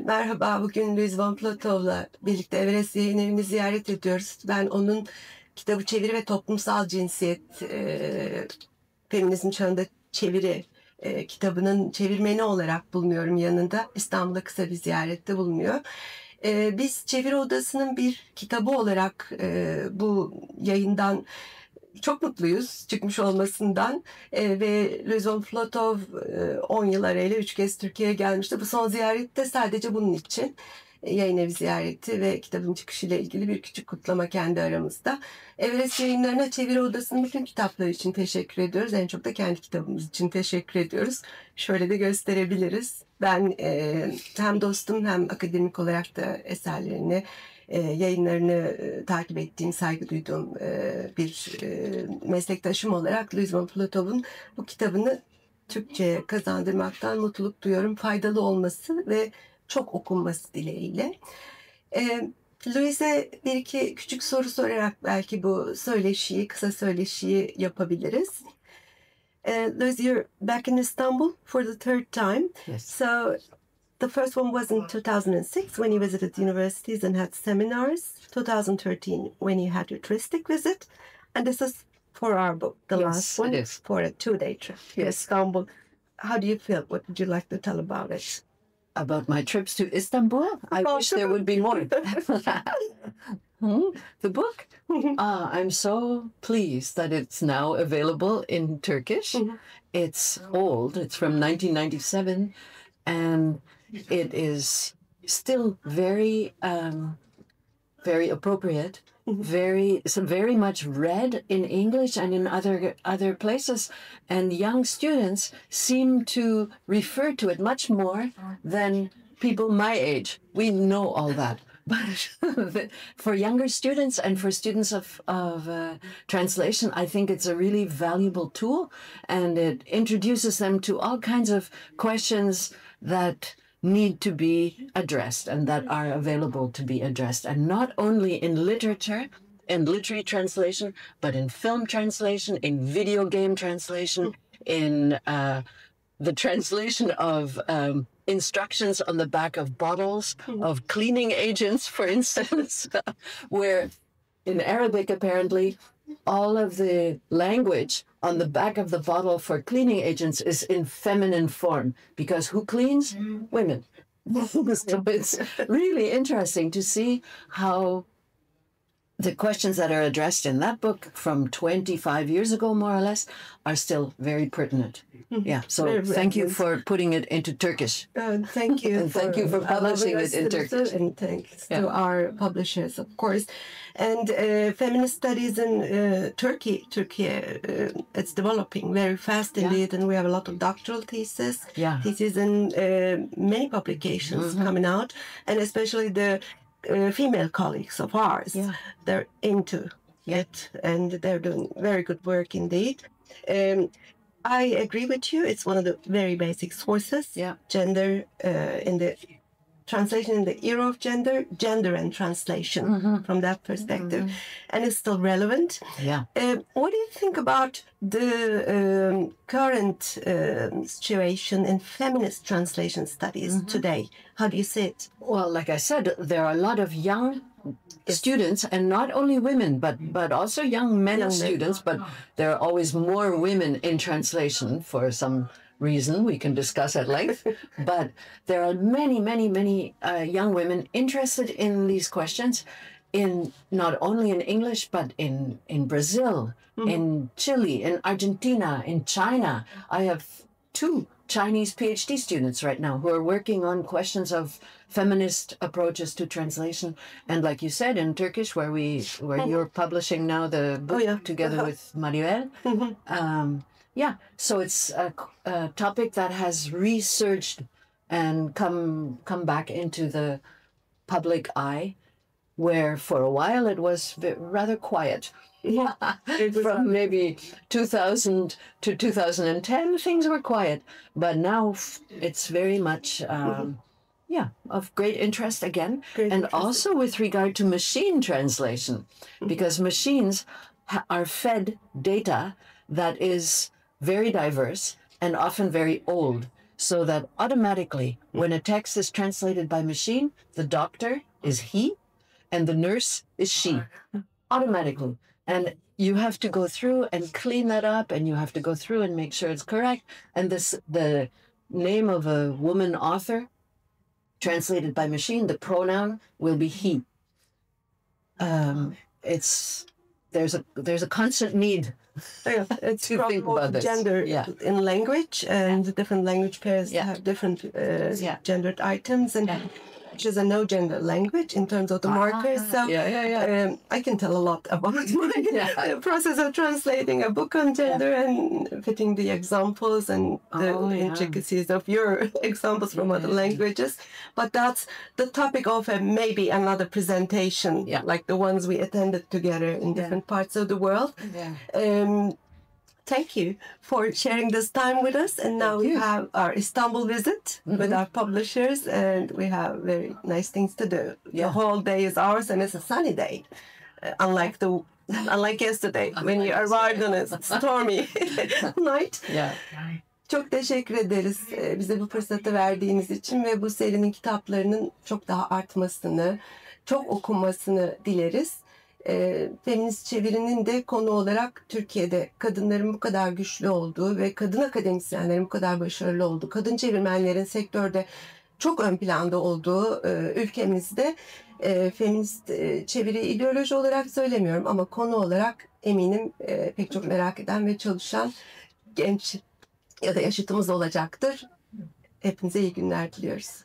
Merhaba, bugün Luise von Flotow'la birlikte Everest Yayın Evi'ni ziyaret ediyoruz. Ben onun kitabı Çeviri ve Toplumsal Cinsiyet, Feminizm Çağında Çeviri kitabının çevirmeni olarak bulunuyorum yanında. İstanbul'da kısa bir ziyarette bulunuyor. Biz Çeviri Odası'nın bir kitabı olarak bu yayından çok mutluyuz çıkmış olmasından ve Luise von Flotow 10 yıl arayla 3 kez Türkiye'ye gelmişti. Bu son ziyaret de sadece bunun için yayın evi ziyareti ve kitabın çıkışıyla ilgili bir küçük kutlama kendi aramızda. Everest Yayınları'na Çeviri Odası'nın bütün kitapları için teşekkür ediyoruz. En çok da kendi kitabımız için teşekkür ediyoruz. Şöyle de gösterebiliriz. Ben hem dostum hem akademik olarak da eserlerini, yayınlarını takip ettiğim, saygı duyduğum bir meslektaşım olarak Luise von Flotow'un bu kitabını Türkçe'ye kazandırmaktan mutluluk duyuyorum. Faydalı olması ve çok okunması dileğiyle. Luise bir iki küçük soru sorarak belki bu söyleşiyi, kısa söyleşiyi yapabiliriz. Luise, you're back in Istanbul for the third time. Yes. So the first one was in 2006 when you visited universities and had seminars. 2013 when you had your touristic visit. And this is for our book, the last one, it is. for a 2-day trip to Istanbul. How do you feel? What would you like to tell about it? About my trips to Istanbul? I wish there would be more. The book? I'm so pleased that it's now available in Turkish. It's old. It's from 1997. And it is still very, very appropriate. Very much read in English and in other places, and young students seem to refer to it much more than people my age. We know all that, but for younger students and for students of translation, I think it's a really valuable tool, and it introduces them to all kinds of questions that need to be addressed and that are available to be addressed. And not only in literature and literary translation, but in film translation, in video game translation, in the translation of instructions on the back of bottles of cleaning agents, for instance, where in Arabic, apparently, all of the language on the back of the bottle for cleaning agents is in feminine form, because who cleans? Women. So it's really interesting to see how the questions that are addressed in that book from 25 years ago, more or less, are still very pertinent. Yeah, so thank you for putting it into Turkish. Thank you. And thank you for publishing it in Turkish. And thanks to our publishers, of course. And feminist studies in Turkey, it's developing very fast indeed, and we have a lot of doctoral theses and many publications coming out, and especially the female colleagues of ours, they're into it, and they're doing very good work indeed. I agree with you. It's one of the very basic sources. Gender in the translation in the era of gender and translation from that perspective, and it's still relevant. What do you think about the current situation in feminist translation studies today? How do you see it? Well, like I said, there are a lot of young students, and not only women, but also young men students, but there are always more women in translation for some reason we can discuss at length. But there are many young women interested in these questions, in not only in English, but in Brazil, in Chile, in Argentina, in China. I have 2 Chinese PhD students right now who are working on questions of feminist approaches to translation. And like you said, in Turkish, where you're publishing now the book together with Mariel. So it's a topic that has resurged and come back into the public eye, where for a while it was rather quiet. From maybe 2000 to 2010, things were quiet. But now it's very much, of great interest again. Also with regard to machine translation, because machines are fed data that is very diverse and often very old. so that automatically when a text is translated by machine, the doctor is he and the nurse is she, automatically. And you have to go through and clean that up, and you have to go through and make sure it's correct. And the name of a woman author translated by machine, the pronoun will be he. There's a constant need it's to think about this. Gender in language, and different language pairs have different gendered items, and which is a no gender language in terms of the markers. So I can tell a lot about my process of translating a book on gender and fitting the examples and the intricacies of your examples from other languages. But that's the topic of maybe another presentation, like the ones we attended together in different parts of the world. Thank you for sharing this time with us. And now we have our Istanbul visit with our publishers, and we have very nice things to do. The whole day is ours, and it's a sunny day, unlike yesterday when you arrived on a stormy night. Çok teşekkür ederiz bize bu fırsatı verdiğiniz için ve bu serinin kitaplarının çok daha artmasını, çok okunmasını dileriz. Feminist çevirinin de konu olarak Türkiye'de kadınların bu kadar güçlü olduğu ve kadın akademisyenlerin bu kadar başarılı olduğu, kadın çevirmenlerin sektörde çok ön planda olduğu ülkemizde feminist çeviri ideoloji olarak söylemiyorum ama konu olarak eminim pek çok merak eden ve çalışan genç ya da yaşıtımız olacaktır. Hepinize iyi günler diliyoruz.